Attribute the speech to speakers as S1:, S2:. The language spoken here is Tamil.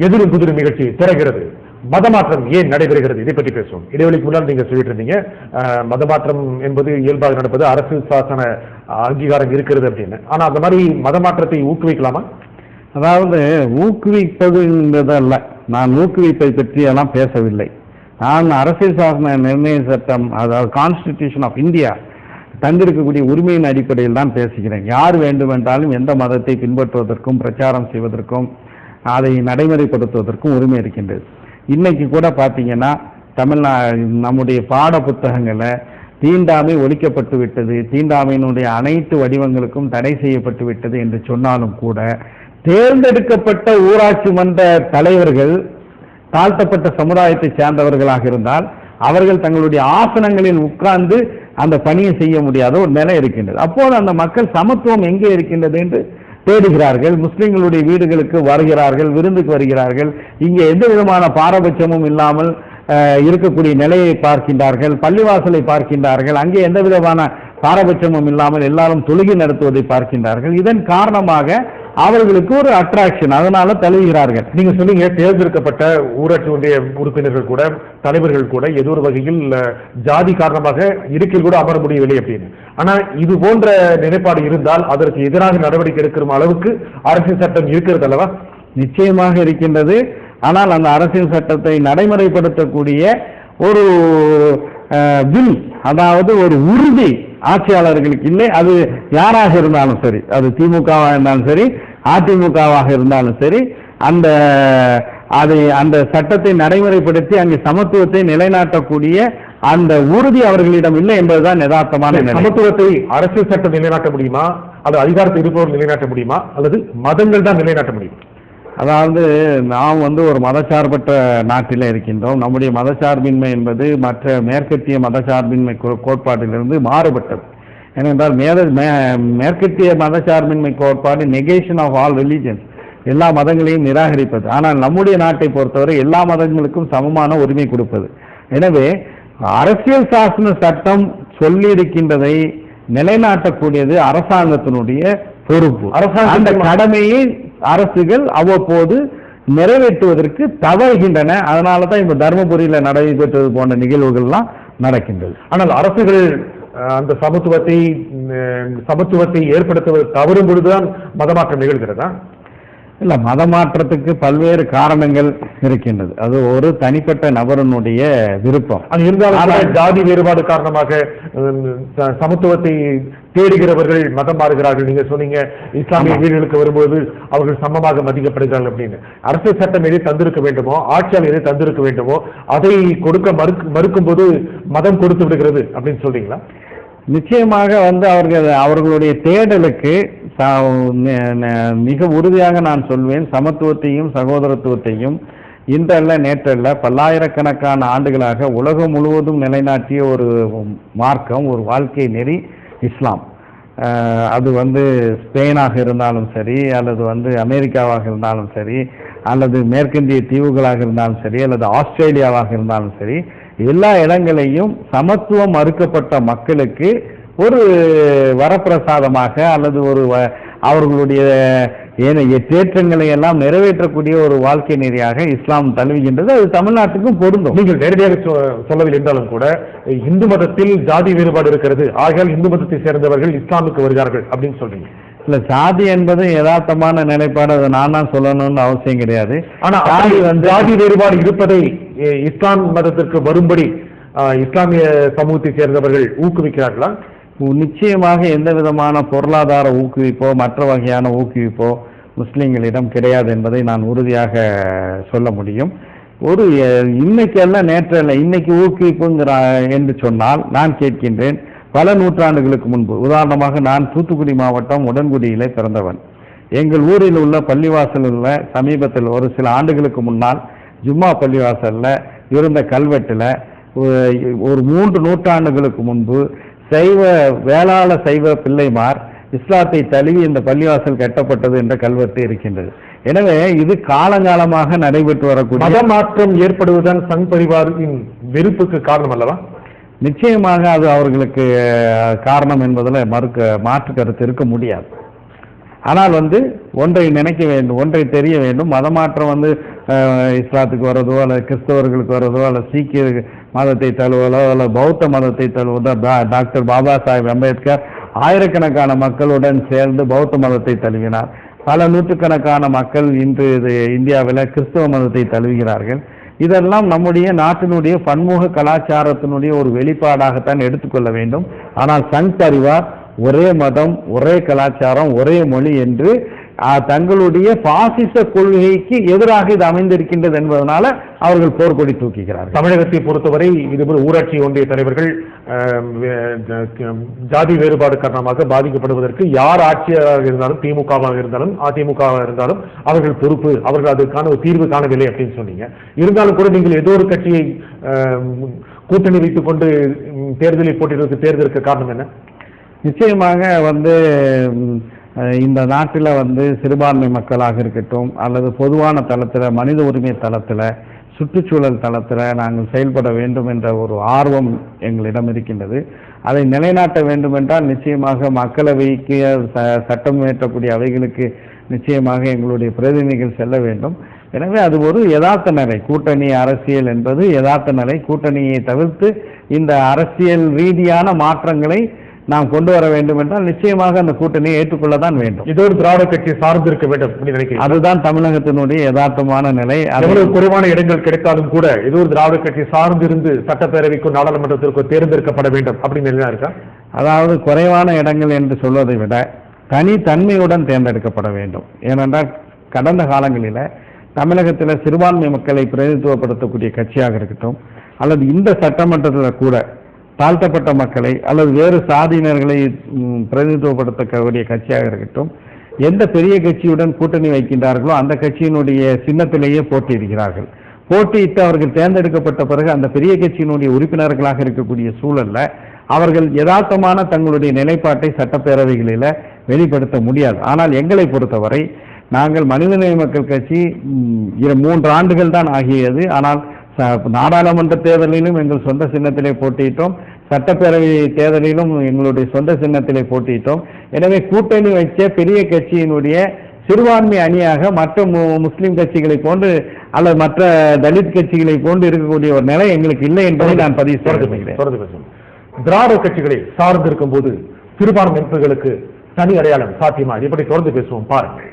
S1: எதிரும் புதிரும் நிகழ்ச்சி திறக்கிறது. மதமாற்றம் ஏன் நடைபெறுகிறது, இதை பற்றி பேசுவோம். இடைவெளிக்கு முன்னால் நீங்க சொல்லிட்டு இருந்தீங்க மதமாற்றம் என்பது இயல்பாக நடப்பது, அரசு சாசன அங்கீகாரம் இருக்கிறது அப்படின்னு. ஆனா அந்த மாதிரி மதமாற்றத்தை ஊக்குவிக்கலாமா?
S2: அதாவது ஊக்குவிப்பதுங்கிறதல்ல, நான் ஊக்குவிப்பை பற்றி எல்லாம் பேசவில்லை. நான் அரசியல் சாசன நிர்ணய சட்டம், அதாவது கான்ஸ்டிடியூஷன் ஆஃப் இந்தியா தந்திருக்கக்கூடிய உரிமையின் அடிப்படையில் தான் பேசுகிறேன். யார் வேண்டுமென்றாலும் எந்த மதத்தை பின்பற்றுவதற்கும் பிரச்சாரம் செய்வதற்கும் அதை நடைமுறைப்படுத்துவதற்கும் உரிமை இருக்கின்றது. இன்னைக்கு கூட பார்த்தீங்கன்னா நம்முடைய பாட புத்தகங்களை தீண்டாமை ஒழிக்கப்பட்டு விட்டது, தீண்டாமையினுடைய அனைத்து வடிவங்களுக்கும் தடை செய்யப்பட்டு விட்டது என்று சொன்னாலும் கூட தேர்ந்தெடுக்கப்பட்ட ஊராட்சி மன்ற தலைவர்கள் தாழ்த்தப்பட்ட சமுதாயத்தை சேர்ந்தவர்களாக இருந்தால் அவர்கள் தங்களுடைய ஆசனங்களில் உட்கார்ந்து அந்த பணியை செய்ய முடியாத ஒரு நிலை இருக்கின்றது. அப்போது அந்த மக்கள் சமத்துவம் எங்கே இருக்கின்றது என்று தேடுகிறார்கள். முஸ்லிம்களுடைய வீடுகளுக்கு வருகிறார்கள், விருந்துக்கு வருகிறார்கள். இங்கே எந்த விதமான பாரபட்சமும் இல்லாமல் இருக்கக்கூடிய நிலையை பார்க்கின்றார்கள். பள்ளிவாசலை பார்க்கின்றார்கள், அங்கே எந்த விதமான பாரபட்சமும் இல்லாமல் எல்லாரும் தொழுகை நடத்துவதை பார்க்கின்றார்கள். இதன் காரணமாக அவர்களுக்கு ஒரு அட்ராக்ஷன், அதனால தழுவுகிறார்கள்.
S1: நீங்க சொன்னீங்க தேர்ந்தெடுக்கப்பட்ட ஊராட்சி ஒன்றிய உறுப்பினர்கள் கூட தலைவர்கள் கூட ஏதோ ஒரு வகையில் ஜாதி காரணமாக இருக்கையில் கூட அமர முடியவில்லை அப்படின்னு. ஆனா இது போன்ற நிலைப்பாடு இருந்தால் அதற்கு எதிராக நடவடிக்கை எடுக்கிற அளவுக்கு அரசியல் சட்டம் இருக்கிறது அல்லவா?
S2: நிச்சயமாக இருக்கின்றது. ஆனால் அந்த அரசியல் சட்டத்தை நடைமுறைப்படுத்தக்கூடிய ஒரு வில், அதாவது ஒரு உறுதி ஆட்சியாளர்களுக்கு இல்லை. அது யாராக இருந்தாலும் சரி, அது திமுகவாக இருந்தாலும் சரி, அதிமுகவாக இருந்தாலும் சரி, அந்த சட்டத்தை நடைமுறைப்படுத்தி அங்கே சமத்துவத்தை நிலைநாட்டக்கூடிய அந்த உறுதி அவர்களிடம் இல்லை என்பதுதான் யதார்த்தமான நிலை.
S1: சமத்துவத்தை அரசியல் சட்டம் நிலைநாட்ட முடியுமா, அல்லது அதிகாரத்தில் இருப்பவர் நிலைநாட்ட முடியுமா, அல்லது மதங்கள் தான் நிலைநாட்ட முடியும்?
S2: அதாவது நாம் ஒரு மதச்சார்பற்ற நாட்டில் இருக்கின்றோம். நம்முடைய மதச்சார்பின்மை என்பது மற்ற மேற்கத்திய மதச்சார்பின்மை கோட்பாட்டிலிருந்து மாறுபட்டது. ஏனென்றால் மேற்கத்திய மதச்சார்பின்மை கோட்பாடு நெகேஷன் ஆஃப் ஆல் ரிலீஜன்ஸ், எல்லா மதங்களையும் நிராகரிப்பது. ஆனால் நம்முடைய நாட்டை பொறுத்தவரை எல்லா மதங்களுக்கும் சமமான உரிமை கொடுப்பது. எனவே அரசியல் சாசன சட்டம் சொல்லி இருக்கின்றதை நிலைநாட்டக்கூடியது அரசாங்கத்தினுடைய பொறுப்பு. அந்த கடமையை அரசுகள் அவ்வப்போது நிறைவேற்றுவதற்கு தவறுகின்றன. அதனால தான் இப்ப தர்மபுரியில நடைபெற்றது போன்ற நிகழ்வுகள்லாம் நடக்கின்றது.
S1: ஆனால் அரசுகள் அந்த சமத்துவத்தை ஏற்படுத்துவது தவறும் பொழுதுதான் மதமாற்றம் நிகழ்கிறதா?
S2: இல்ல, மதமாற்றத்துக்கு பல்வேறு காரணங்கள் இருக்கின்றது. அது ஒரு தனிப்பட்ட நபரனுடைய விருப்பம்.
S1: அது இருந்தாலும் ஜாதி வேறுபாடு காரணமாக சமத்துவத்தை தேடுகிறவர்கள் மதம் மாறுகிறார்கள். நீங்க சொன்னீங்க இஸ்லாமிய வீடுகளுக்கு வரும்போது அவர்கள் சமமாக மதிக்கப்படுகிறார்கள் அப்படின்னு. அரசியல் சட்டம் எதை தந்திருக்க வேண்டுமோ, ஆட்சியாளர் எதை தந்திருக்க வேண்டுமோ அதை கொடுக்க மறுக்கும் போது மதம் கொடுத்து விடுகிறது அப்படின்னு சொல்றீங்களா?
S2: நிச்சயமாக அவர்களுடைய தேடலுக்கு மிக உறுதியாக நான் சொல்வேன், சமத்துவத்தையும் சகோதரத்துவத்தையும் இன்றல்ல நேற்றல்ல பல்லாயிரக்கணக்கான ஆண்டுகளாக உலகம் முழுவதும் நிலைநாட்டிய ஒரு மார்க்கம், ஒரு வாழ்க்கை நெறி இஸ்லாம். அது ஸ்பெயினாக இருந்தாலும் சரி, அல்லது அமெரிக்காவாக இருந்தாலும் சரி, அல்லது மேற்கிந்திய தீவுகளாக இருந்தாலும் சரி, அல்லது ஆஸ்திரேலியாவாக இருந்தாலும் சரி, எல்லா இடங்களையும் சமத்துவம் மறுக்கப்பட்ட மக்களுக்கு ஒரு வரப்பிரசாதமாக அல்லது அவர்களுடைய தேற்றங்களை எல்லாம் நிறைவேற்றக்கூடிய ஒரு வாழ்க்கை நெறியாக இஸ்லாம் தழுவுகின்றது. அது தமிழ்நாட்டுக்கும் பொருந்தும்.
S1: நீங்கள் நேரடியாக சொல்லவில்லை என்றாலும் கூட இந்து மதத்தில் ஜாதி வேறுபாடு இருக்கிறது, ஆகையால் இந்து மதத்தை சேர்ந்தவர்கள் இஸ்லாமுக்கு வருகிறார்கள் அப்படின்னு சொல்றீங்க.
S2: இல்ல, சாதி என்பது யதார்த்தமான நிலைப்பாடு, அதை நான் தான் சொல்லணும்னு அவசியம் கிடையாது.
S1: ஆனா ஜாதி வேறுபாடு இருப்பதை இஸ்லாம் மதத்திற்கு வரும்படி இஸ்லாமிய சமூகத்தை சேர்ந்தவர்கள் ஊக்குவிக்கிறார்களா?
S2: நிச்சயமாக எந்த விதமான பொருளாதார ஊக்குவிப்போ மற்ற வகையான ஊக்குவிப்போ முஸ்லிம்களிடம் கிடையாது என்பதை நான் உறுதியாக சொல்ல முடியும். இன்னைக்கு எல்லாம் நேற்றல்ல, இன்னைக்கு ஊக்குவிப்புங்கிற என்று சொன்னால் நான் கேட்கின்றேன், பல நூற்றாண்டுகளுக்கு முன்பு, உதாரணமாக நான் தூத்துக்குடி மாவட்டம் உடன்குடியிலே பிறந்தவன். எங்கள் ஊரில் உள்ள பள்ளிவாசலில் சமீபத்தில் ஒரு சில ஆண்டுகளுக்கு முன்னால் ஜும்மா பள்ளிவாசலில் இருந்த கல்வெட்டில் ஒரு 3 நூற்றாண்டுகளுக்கு முன்பு வேளாள சைவ பிள்ளைமார் இஸ்லாத்தை தழுவி இந்த பள்ளிவாசல் கட்டப்பட்டது என்ற கல்வெட்டு இருக்கின்றது. எனவே இது காலங்காலமாக நடைபெற்று வரக்கூடிய
S1: மத மாற்றம் ஏற்படுவதுதான் சங் பரிவாரின் வெறுப்புக்கு காரணம் அல்லவா?
S2: நிச்சயமாக அது அவர்களுக்கு காரணம் என்பதில் மாற்று கருத்து இருக்க முடியாது. ஆனால் ஒன்றை நினைக்க வேண்டும், ஒன்றை தெரிய வேண்டும். மதமாற்றம் இஸ்லாத்துக்கு வர்றதோ அல்லது கிறிஸ்தவர்களுக்கு வர்றதோ அல்லது சீக்கிய மதத்தை தழுவதோ அல்லது பௌத்த மதத்தை தழுவதோ, டாக்டர் பாபா சாஹேப் அம்பேத்கர் ஆயிரக்கணக்கான மக்களுடன் சேர்ந்து பௌத்த மதத்தை தழுவினார். பல நூற்றுக்கணக்கான மக்கள் இன்று இந்தியாவில் கிறிஸ்தவ மதத்தை தழுவுகிறார்கள். இதெல்லாம் நம்முடைய நாட்டினுடைய பன்முக கலாச்சாரத்தினுடைய ஒரு வெளிப்பாடாகத்தான் எடுத்துக்கொள்ள வேண்டும். ஆனால் சங் பரிவார் ஒரே மதம், ஒரே கலாச்சாரம், ஒரே மொழி என்று தங்களுடைய பாசிச கொள்கைக்கு எதிராக இது அமைந்திருக்கின்றது என்பதனால அவர்கள் போர்க்கொடி தூக்குகிறார்கள்.
S1: தமிழகத்தை பொறுத்தவரை இதுபோல் ஊராட்சி ஒன்றிய தலைவர்கள் ஜாதி வேறுபாடு காரணமாக பாதிக்கப்படுவதற்கு யார் ஆட்சியாக இருந்தாலும், திமுகவாக இருந்தாலும் அதிமுகவாக இருந்தாலும் அவர்கள் பொறுப்பு, அவர்கள் அதுக்கான ஒரு தீர்வு காணவில்லை அப்படின்னு சொன்னீங்க. இருந்தாலும் கூட நீங்கள் ஏதோ ஒரு கட்சியை கூட்டணி வைத்துக் கொண்டு தேர்தலில் போட்டியிடுவதற்கு தேர்ந்தெடுக்க காரணம் என்ன?
S2: நிச்சயமாக இந்த நாட்டில் சிறுபான்மை மக்களாக இருக்கட்டும் அல்லது பொதுவான தளத்தில், மனித உரிமை தளத்தில், சுற்றுச்சூழல் தளத்தில் நாங்கள் செயல்பட வேண்டும் என்ற ஒரு ஆர்வம் எங்களிடம் இருக்கின்றது. அதை நிலைநாட்ட வேண்டும் என்றால் நிச்சயமாக மக்களவைக்கு சட்டம் இயற்றக்கூடிய அவைகளுக்கு நிச்சயமாக எங்களுடைய பிரதிநிதிகள் செல்ல வேண்டும். எனவே அது ஒரு யதார்த்த நிலை. கூட்டணி அரசியல் என்பது யதார்த்த நிலை. கூட்டணியை தவிர்த்து இந்த அரசியல் ரீதியான மாற்றங்களை நாம் கொண்டு வர வேண்டும் என்றால் நிச்சயமாக அந்த கூட்டணியை ஏற்றுக்கொள்ளத்தான் வேண்டும்.
S1: இது ஒரு திராவிட கட்சி சார்ந்து இருக்க வேண்டும் நினைக்கிறேன்.
S2: அதுதான் தமிழகத்தினுடைய யதார்த்தமான நிலை.
S1: அவ்வளவு குறைவான இடங்கள் கிடைத்தாலும் கூட இது ஒரு திராவிட கட்சி சார்ந்து இருந்து சட்டப்பேரவைக்கும் நாடாளுமன்றத்திற்கும் தேர்ந்தெடுக்கப்பட வேண்டும் அப்படின்னு இருக்கா?
S2: அதாவது குறைவான இடங்கள் என்று சொல்வதை விட தனித்தன்மையுடன் தேர்ந்தெடுக்கப்பட வேண்டும். ஏனென்றால் கடந்த காலங்களில் தமிழகத்தில் சிறுபான்மை மக்களை பிரதிநிதித்துவப்படுத்தக்கூடிய கட்சியாக இருக்கட்டும் அல்லது இந்த சட்டமன்றத்தில் கூட தாழ்த்தப்பட்ட மக்களை அல்லது வேறு சாதியினர்களை பிரதிநிதித்துவப்படுத்தக்கூடிய கட்சியாக இருக்கட்டும், எந்த பெரிய கட்சியுடன் கூட்டணி வைக்கின்றார்களோ அந்த கட்சியினுடைய சின்னத்திலேயே போட்டியிடுகிறார்கள். போட்டியிட்டு அவர்கள் தேர்ந்தெடுக்கப்பட்ட பிறகு அந்த பெரிய கட்சியினுடைய உறுப்பினர்களாக இருக்கக்கூடிய சூழல்ல அவர்கள் யதார்த்தமான தங்களுடைய நிலைப்பாட்டை சட்டப்பேரவைகளில் வெளிப்படுத்த முடியாது. ஆனால் எங்களை பொறுத்தவரை நாங்கள் மனிதநேய மக்கள் கட்சி 3 ஆண்டுகள் தான் ஆகியது. ஆனால் நாடாளுமன்ற தேர்தலிலும் எங்கள் சொந்த சின்னத்திலே போட்டியிட்டோம், சட்டப்பேரவை தேர்தலிலும் எங்களுடைய சொந்த சின்னத்திலே போட்டியிட்டோம். எனவே கூட்டணி வச்ச பெரிய கட்சியினுடைய சிறுபான்மை அணியாக மற்ற முஸ்லிம் கட்சிகளை போன்று அல்லது மற்ற தலித் கட்சிகளை போன்று இருக்கக்கூடிய ஒரு நிலை எங்களுக்கு இல்லை என்பதை நான் பதிவு செய்கிறேன்.
S1: திராவிட கட்சிகளை சார்ந்து இருக்கும் போது சிறுபான்மை அமைப்புகளுக்கு தனி அடையாளம் சாத்தியமா? இப்படி தொடர்ந்து பேசுவோம் பாருங்கள்.